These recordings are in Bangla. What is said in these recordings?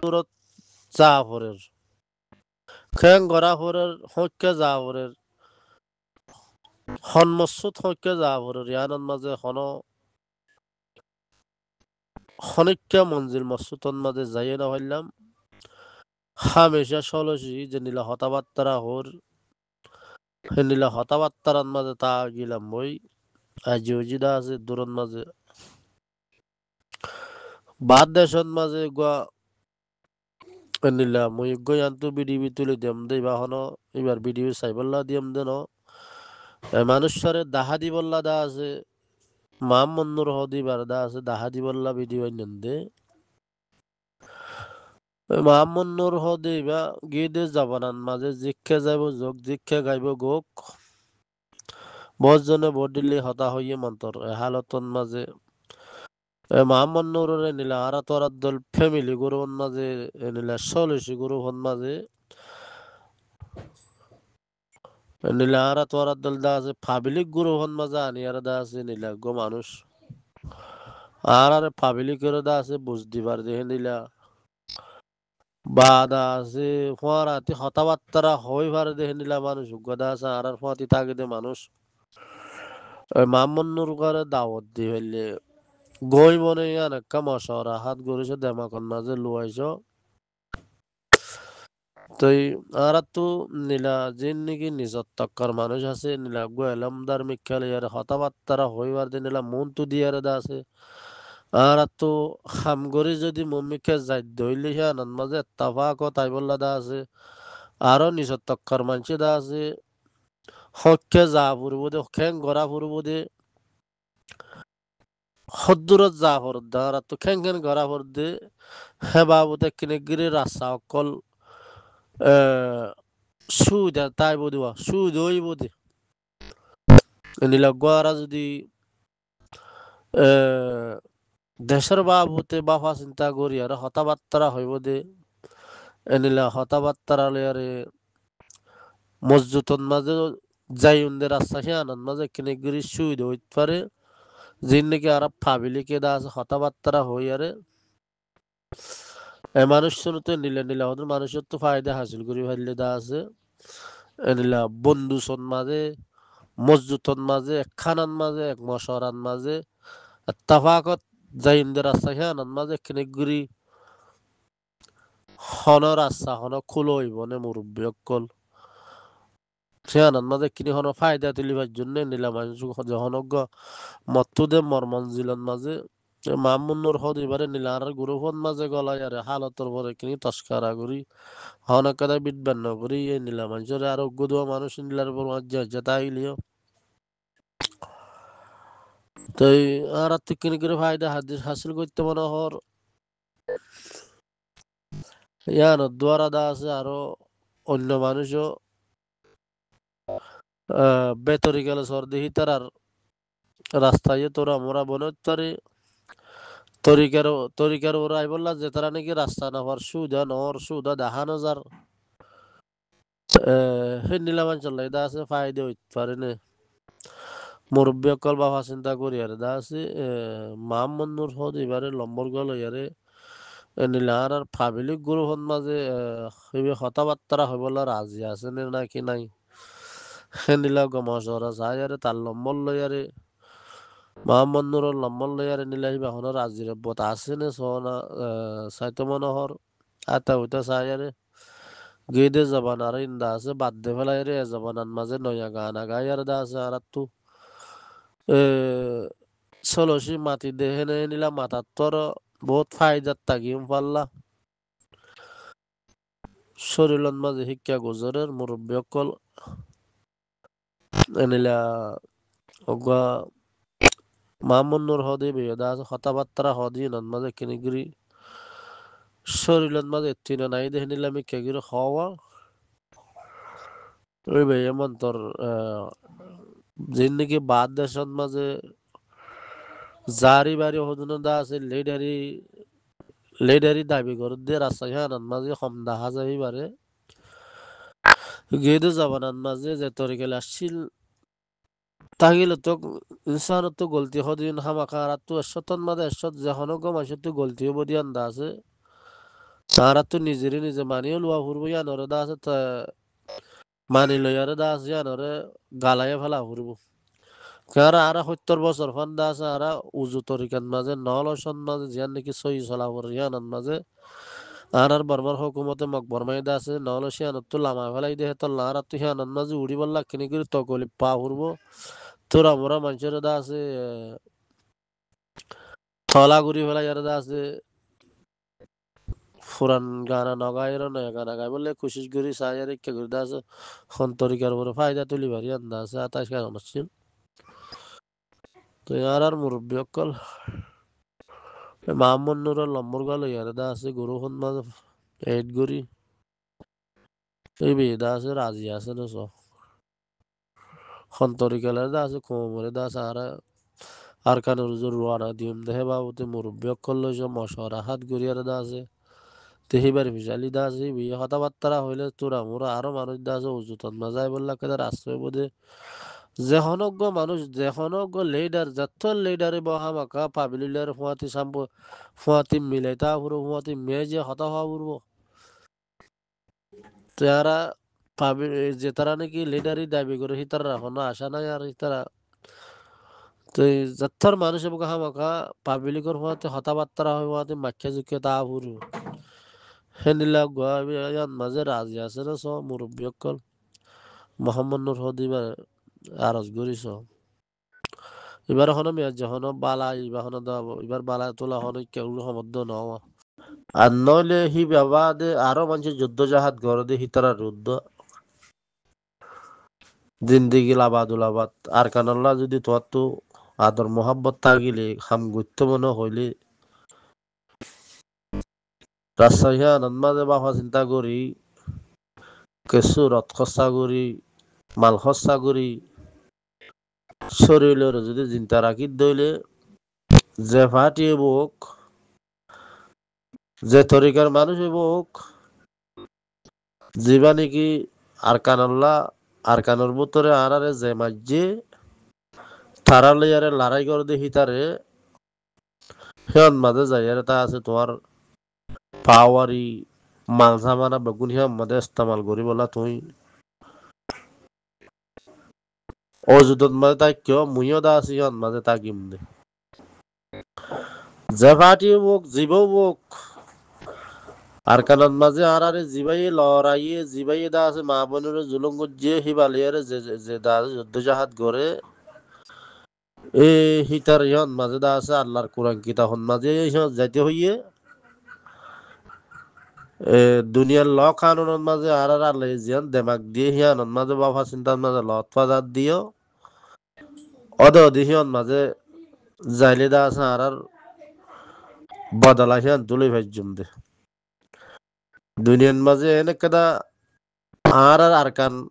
দূরত জাফরের খেং গরাফরের হইকে জাফরের হনমসুত হইকে জাফরের ইয়ানোর মাঝে খনিক্কা মঞ্জিল মসুতন মাঝে যাইয়ে না হইলাম হামেশা সলসি যে নীলা হতাবাত্তারা হর হে নীলা হতাবাত্তারার মাঝে তা গিলাম বই আজি ওজিদা আছে দূরন মাঝে বাদ দেশন মাঝে গুয়া নীলা মই গয়ান্তু বিডিবি তুলে দিম দে বাহনো এবার বিডিবি সাইবল্লা দিম দেন মানুষরে দাহা দিবল্লা দা আছে মামন্নুর হদি বারদা আছে দাহা দিবল্লা বিডিবি নন্দে মামন্নুর হদি বা গিয়ে যাবানান মাঝে জিক্ষে যাইব যোগ জিক্ষে গাইব গোক বজনে বডিলে হতা হইয়ে মন্তর হালতন মাঝে মামন্নুরে নিলা আরা তোরার দল ফ্যামিলি গরুর মাঝে নিলা সলসি গরু হন মাঝে নিলা আরা তোরার দল দা আছে পাবলিক গরু হন মাঝে আনিয়ার দা আছে নিলা গো মানুষ আর পাবলিক দা আছে বুঝ দিবার দেহে নিলা বাদা আছে ফোয়ারাতি হতাবাত্তারা হই ভারে দেহে নিলা মানুষ গদা আছে আর ফোয়াতি থাকে দে মানুষ মামন্নুর করে দাওয়াত দি ফেললে গই মনে ইয়ান একটা মশরা হাত গড়েছে দেমাকন মাঝে লুয়াইছ তই আর তো নীলা যিন নাকি নিজত তক্কর মানুষ আছে নীলা গোয়েলামদার মিখাল ইয়ার হতাবাত্তারা হইবার দিন নীলা মন তো দিয়ারে দা আছে আর তো হামগরি যদি মম্মিকে যাই দইলে সে আনন্দ মাঝে তাফাক তাই বললা দা আছে আরো নিজত তক্কর মানছে দা আছে হককে যা ফুরব দে খেং গড়া ফুরব দে হদ্দুরত যা ফর দা আর তো খেং খেং গড়া ফর দে হে বাবুতে কিনে গিরি রাস্তা অকল সুবিধা তাই বদি সুবিধা হই বদি নীলা গোয়ারা যদি দেশের বাবুতে বাফা চিন্তা করি আর হতাবাত্তারা হইব দে এনিলা হতাবাত্তারা লয়ারে মসজিদন মাঝে যাই উন্দে রাস্তা সে আনন্দ মাঝে কিনে গিরি সুবিধা হইতে পারে যিন নাকি আর ফাবিলিকে দা আছে হতাবাত্তারা হই আরে মানুষ তো নিলে নিলা ওদের মানুষের তো ফায়দা হাসিল করি ফেললে দা আছে এনিলা বন্ধু সন মাঝে মসজিদন মাঝে খানান মাঝে এক মশরান মাঝে তাফাকত যাইন্দের রাস্তা হে আনন্দ মাঝে কিনে গুরি হন রাস্তা হন খুলো হইব নে মুরব্বী অকল সে আনন্দ মাঝে কিনে হন ফায়দা তুলিবার জন্য নিলা মানুষ যখন মত্তু দে মর্মঞ্জিলন মাঝে মামুন্নুর হদ এবারে নীলার গুরুফন মাঝে গলায় আর হালতর পরে কিনি তস্কারা করি হন কাদা বিটবান্ন করি এই নীলা মানুষের আর গদুয়া মানুষ নীলার উপর মাঝে তাইলিও তাই আর কিনে করে ফায়দা হাসিল করতে মনে হর ইয়ান দ্বারা দা আছে আরো অন্য মানুষও বেতরি গেলে সর্দি হিতার আর রাস্তায় তোরা মোরা বনে তারে তরিকার ওরা আই বললা যে তারা নাকি রাস্তা নামার সুবিধা দেখানো যার হে নিলামান চল্লাই দা আছে ফায়দা হইতে পারে না মুরব্বী অকল বাবা চিন্তা করি আর দা আছে মামন্নুর হদ এবারে লম্বর গল ইয়ারে নীলার আর ফাবিলিক গুরু হন মাঝে হতাবার্তারা হইবলা রাজি আছে নাকি নাই হে নীলা গমসরা চাই আরে তার লম্বর লইয়ারে মামন্নুরের লম্বর লইয়ারে নীলা হিবা হন রাজির বত আছে নে সোনা সাইতো মনোহর আতা হইতা চাই আরে গেদে জবান আর ইন্দা আছে বাদ দে ফেলাই রে জবানার মাঝে নয়া গানা গাই আর দা আছে আর তু সলসি মাটি দেহে নে নিলা মাথার তোর বহুত ফায়দার তাগিম পাল্লা শরীরের মাঝে শিক্ষা গুজরের মুরব্বী অকল এনিলা অগা মামুন্নুর হদি বেদা আছে কথাবার্তা হদি নন মাঝে কিনিগিরি শরীরের মাঝে তিন নাই দেখে নিলাম কেগিরি হওয়া ওই ভাই এমন তোর জিন্দিগি বাদ দেশন মাঝে জারি বাড়ি হদুন দা আছে লেডারি দাবি করে দিয়ে রাস্তা খানান মাঝে কম দেখা যাবি পারে গেদে যাবানান মাঝে যে তরিকে আসছিল তাগিলে তো ইনসানত তো গলতি হদিন হামাকা আর তো এসতন মাঝে এসত যখন গো মাসে তো গলতি হবো দিয়ে আন্দা আছে আর তো নিজেরই নিজে মানিয়ে লওয়া ফুরবো ইয়ানরে দা আছে মানি লইয়ারে দা আছে ইয়ানরে গালাইয়ে ফেলা ফুরবো কারা আর 70 বছর ফান দা আছে আর উজু তরিকান মাঝে নলসন মাঝে জিয়ান নাকি সই চলা পড়ে ইয়ানান মাঝে আর বর্মার হুকুমতে মক বর্মাই দা আছে নলসিয়ানত তো লামা ফেলাই দে তো লার তো হিয়ানান মাঝে উড়ি বললা কিনি করে তকলি পা ফুরবো তোরা মোরা মানুষের দা আছে থলা ঘুরি ফেলাই আর দা আছে ফুরান গানা নগাইর নয়া গানা গাই বলে কোশিশ করি চাই আর ইচ্ছা করি দা আছে তরিকার উপরে ফায়দা তুলি পারি আন্দা আছে আতাশ কারণ আসছিল তো আর মুরব্বী অকল মাহমুদ নুরের লম্বর গাল ইয়ারে দা আছে গরু খন মাঝে এইট গরি এই বিয়ে দা আছে রাজি আছে না সব তরিকালের দা আছে কোমরে দা আছে আর কানের জোর রোয়ানা দিম দেহে বাবুতে মুরব্বী অকল লইছ মশরা হাত গড়িয়ারে দা আছে তেহিবার ফিসালি দা আছে বিয়ে কথাবার্তা হইলে তোরা মোরা আরো মানুষ দা আছে উজুতন মাজাই বললা কেদার আশ্রয় বোধে যেহনজ্ঞ মানুষ যেহনজ্ঞ লিডার যত লিডারে বহা মাকা পাবিলিলার ফুয়াতি সাম্প ফুয়াতি মিলাইতা পুরো ফুয়াতি মেয়ে হতা হওয়া পুরব তারা পাবি যে তারা নাকি লিডারই দাবি করে হিতারা এখনো আশা নাই আর হিতারা তো যত্তর মানুষ বহা মাকা পাবলিকর ফুয়াতি হতাবার্তা হয় ফুয়াতি মাখ্যা জুকে তা পুরু হেনিলা গোয়া মাঝে রাজি আছে না সব মুরব্বী অকল মোহাম্মদ নুর হদিবা আরজ গরিস এবার হনো মেয়াজ যখন বালা এবার হনো দাও এবার বালা তোলা হনো কেউ সমর্থ নওয়া আর নইলে হি বাবা দে আরো মানুষ যুদ্ধ জাহাজ গড় দে হিতারা রুদ্ধ জিন্দিগি লাবাদ আর কানাল্লা যদি তোর তো আদর মোহাব্বত থাকিলে খাম গুরুত্ব মনে হইলে রাজশাহী নন্মাদে বাবা চিন্তা করি কিছু রথ খরচা করি মাল খরচা করি শরীরের যদি চিন্তা রাখি দইলে যে ফাটিয়ে বুক যে তরিকার মানুষ বুক যিবা নাকি আর কানর ভিতরে আনারে যে মাঝে তারা লইয়ারে লড়াই করে দেখি তারে সিহঁত মাঝে যাইয়ারে তা আছে তোমার পাওয়ারি মাল সামানা বেগুন সিহঁত মাঝে ইস্তেমাল করি বলা তুই অযুদত মাঝে তাই কিয় মুইও দা আছে সিহঁত মাঝে তাকিম দে যে ফাটি বুক জীব বুক আর কানত মাঝে আরে জিবাই লড়াইয়ে জিবাই দা আছে মা বোনের জুলুম যে হিবালিয়ারে যে দা যুদ্ধ জাহাজ গড়ে এ হিতার ইহন মাঝে দা আছে আল্লাহর কোরআন কিতাবন মাঝে ইহন যাইতে হইয়ে দুনিয়ার ল কানুনের মাঝে আর আল্লাহ জিয়ান দেমাক দিয়ে হিয়ানন মাঝে বাবা চিন্তার মাঝে লত ফাজার দিও অদ হিয়ন মাঝে যাইলে দা আছে আর বদলা হিয়ান তুলে ভাইজুম দে দুনিয়ার মাঝে এনেকে দা আর কান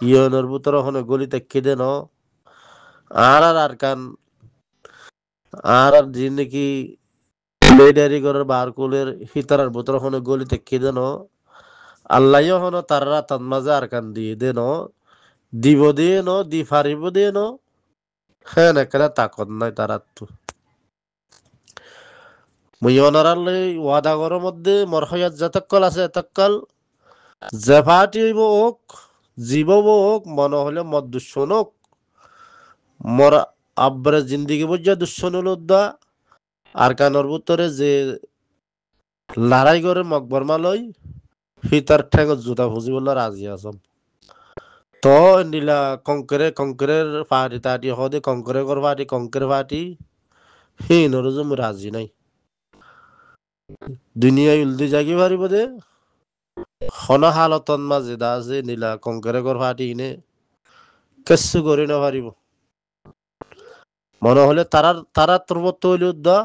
ইয়নের ভিতরে হনে গলি তেকি দে ন আর কান আর যে নাকি লেডারি করার বার কুলের হিতারার ভিতরে হনে গলি তেকি দে ন আল্লাহ হন তারা তার মাঝে আর কান দিয়ে দে ন দিব দিয়ে ন দি ফারিব দিয়ে ন হ্যাঁ না তাকত নাই তারা তো মুই অনারালে ওয়াদা করার মধ্যে মরহয়াত যতকাল আছে এতকাল জেফাটি হইব ওক জীব হোক মনে হলে মদ দুঃসন হোক মর আব্বারে জিন্দিগি বুঝা দুঃসন হল দা আর কানর ভিতরে যে লড়াই করে মকবরমা লই হিতার ঠেঙ্গ জুতা ফুজি বললে রাজি আছম তো নীলা কঙ্করের পার্টি তাটি হদে কঙ্করের পার্টি হি নরজম রাজি নাই দুনিয়ায় উল্দি জাগি পারিব দে হন হালতন মাঝে দা আছে নীলা কঙ্করের পার্টি ইনে কেসু করি না পারিব মনে হলে তারার তরফত হইল দা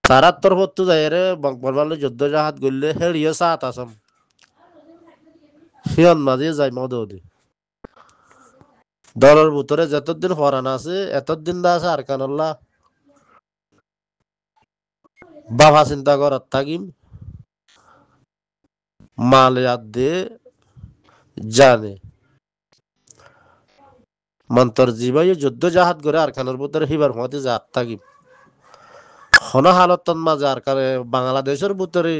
তারার তরফত যাই রে বংবরমালে যুদ্ধ জাহাজ গড়লে হেড়িয়ে সাত আসাম সিয়ন মাঝে যাই মদে দলের ভিতরে যতদিন হরান আছে এতদিন দা আছে আর কানল্লা বাবা চিন্তা করার থাকিম মালে হাত দিয়ে জানে মন্তর জীবাই যুদ্ধ জাহাজ করে আর খানের ভিতরে হিবার মতে যাত থাকিম হন হালতন মাঝে আর কানে বাংলাদেশের ভিতরে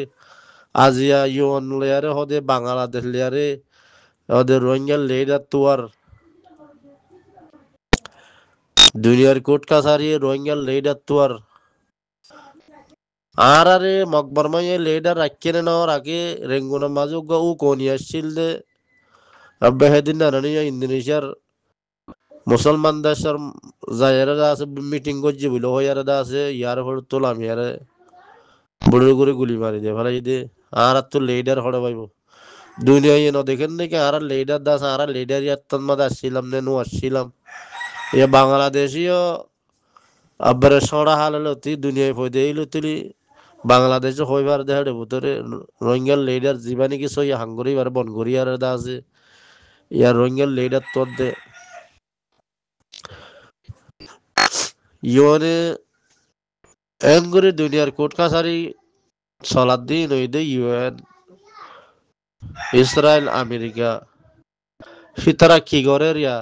আজিয়া ইউন লেয়ারে হদে বাংলাদেশ লেয়ারে ওদের রোহিঙ্গা লেডার তুয়ার দুনিয়ার কোর্ট কাছারি রোহিঙ্গা লেডার তুয়ার আর আরে মকবরমাই লেডার রাখিয়ে নেওয়ার আগে রেঙ্গুনের মাঝে ও কোনি আসছিল দে বেহেদিন নারানি ইন্দোনেশিয়ার মুসলমান দেশের যাইরা আছে মিটিং করছে বলে হইয়ারে দা আছে ইয়ার হল তোলাম ইয়ারে বড় করে গুলি মারি দে ফেলাই দে আর তো লেডার হড়ে পাইব দুনিয়া ন দেখেন নাকি আর লেডার দাস আর লেডার ইয়ার মাঝে আসছিলাম নে নো আসছিলাম এ বাংলাদেশীয় আব্বারে সড়া হাল হলো তুই দুনিয়ায় পয়দে এইলো তুই বাংলাদেশে হইবার দেহাড়ে ভিতরে রোহিঙ্গার লেডার জীবানি কিছু হাঙ্গরি বার বন করিয়ার দা আছে ইয়ার রোহিঙ্গার লেডার তোর দে ইউনে এন করে দুনিয়ার কোর্ট কাছারি চলার দিন ওই দে ইউএন ইসরায়েল আমেরিকা সীতারা কি করে রিয়া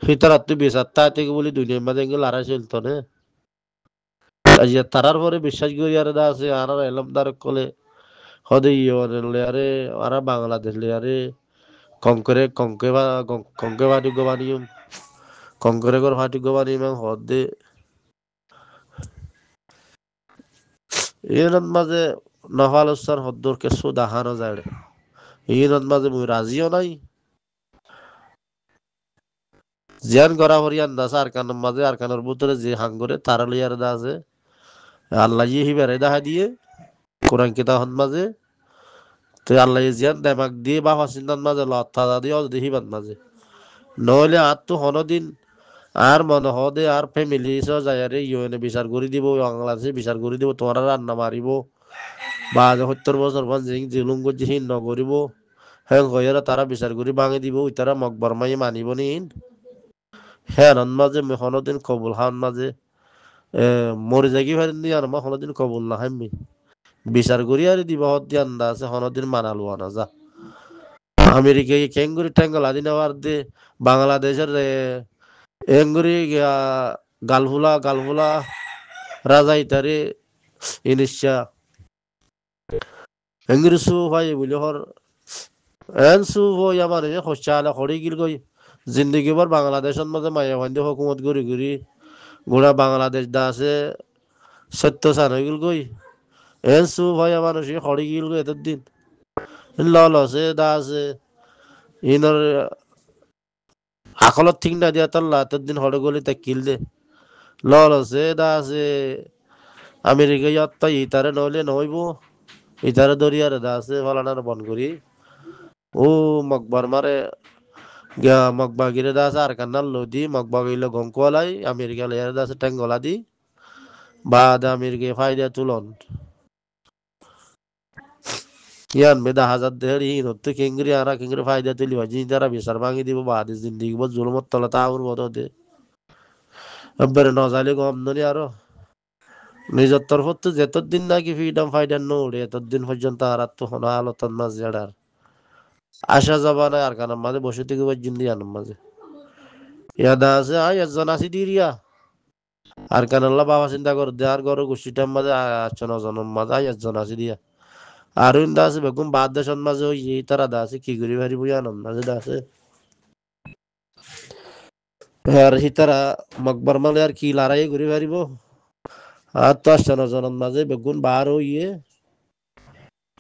সীতারা তুই বিচার তাই থেকে বলি দুনিয়ার মাঝে লড়াই চলতো না তারার পরে বিশ্বাস করি আর দা আছে আর এলাম দার কলে হদে ইউএন লেয়ারে আর বাংলাদেশ লেয়ারে কংকরে কংকে বাড়ি গোবানিয়ম কংকরে গর ফাটি গোবানিয়ম হদে এর মাঝে নফাল উচ্চার হদ্দর কিছু দেখানো যায় এর মাঝে মুই রাজিও নাই জিয়ান করা হরিয়ান দাস আর কানের মাঝে আর কানের ভিতরে যে হাঙ্গরে তারা লইয়ার দা আছে আল্লাহ হি বেড়ে দেখা দিয়ে কোরআন কিতাব মাঝে তো আল্লাহ জিয়ান দেমাক দিয়ে বাবা চিন্তার মাঝে লতা দিয়ে দেখি বাদ মাঝে নহলে আর তো হনদিন আর মনে হদে আর ফ্যামিলি যায় ইউএনএ বিচার করে দিব বাংলাদেশে বিচার করে দিব তোমার রান্না মারিব বা 70 বছর পর জুলুম করছে হিন নকরিব হ্যাঁ কইরা তারা বিচার করে ভাঙি দিব ওই তারা মকবর মাই মানিব নিন হ্যাঁ মাঝে হনদিন কবুল হান মাঝে মরে যাকি ফারিনি আর মা হনদিন কবুল না হামি বিচার করি আর দিব হদ্দি আন্দা আছে হনদিন মানালো আনা যা আমেরিকায় কেঙ্গুরি ট্যাঙ্গল আদি নেওয়ার দে বাংলাদেশের এঙ্গুরি গালফুলা রাজা ইতারে ইনিশা এঙ্গুরি সু ভাই বলি হর এন সু ভাই আমার হচ্ছালে হরি গিল গই জিন্দগি ভর বাংলাদেশের মাঝে মায়া ভান্দি হকুমত ঘুরি ঘুরি গোড়া বাংলাদেশ দা আছে সত্য সান হয়ে গেল গই এন সু ভাই আমার হরি গিল গই এতদিন লসে দা আছে ইনর আকলত ঠিক না দিয়া তাল্লা এতদিন হরে গলি তা কিল দে লসে দা আছে আমেরিকা ইয়াত্তা ইতারে নইলে নইব ইতারে দরিয়ার দা আছে ফলানার বন করি ও মকবার মারে মকবা গিরে দা আছে আর কান্নাল লদি মকবা গিল গঙ্কওয়ালাই আমেরিকা লেয়ার দা আছে ট্যাঙ্গলা দি বাদ আমেরিকা ফায়দা তুলন ইয়ান মেদা হাজার দেহের ই নত্তে কেঙ্গরি আরা কেঙ্গরি ফায়দা তুলি ভাজি তারা বিচার ভাঙি দিব বাদ জিন্দিগি বল জুলমত তলা তাউর বদ দে এবারে নজালে গম ননি আরো নিজের তরফ তো যতদিন নাকি ফ্রিডম ফাইটার নোড়ে এতদিন পর্যন্ত আর তো হনা আলোতন মাঝ জাড়ার আসা যাবা না আর কানার মাঝে বসে থেকে জিন্দি আনার মাঝে ইয়াদা আছে একজন আছি দিরিয়া আর কানাল্লা বাবা চিন্তা কর দে আর গরো গোষ্ঠীটার মাঝে আচ্ছা নজনের মাঝে একজন আছি দিয়া আর দা আছে বেগুন বাদ দেশের মাঝে ওই তারা দা আছে কি করি ভারি বুঝা আনন্দ মাঝে দা আছে আর হিতারা মকবর মালে আর কি লড়াই ঘুরি পারিব আর তো আসছে নজনের মাঝে বেগুন বার হইয়ে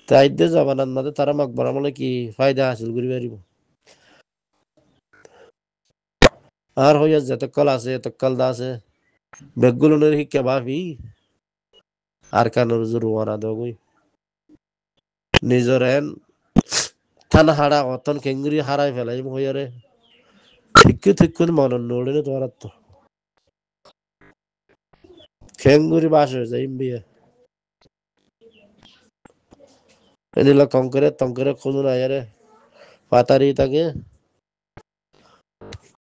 তাই দিয়ে জবানার মাঝে তারা মকবর আমলে কি ফায়দা হাসিল করি পারিব আর হইয়া যতকাল আছে এতকাল দা আছে বেগুনের শিক্ষা ভাবি আর কানোর জোরওয়ানা দগুই নিজর এন থানা হারা অতন কেঙ্গুরি হারাই ফেলাই হইয়ারে ঠিক করে মনন নড়ে তোমার তো খেঙ্গুরি বাস হয়ে যায় বিয়ে এদিলা কঙ্করে তঙ্করে খুঁজুন আয়ারে পাতারি তাকে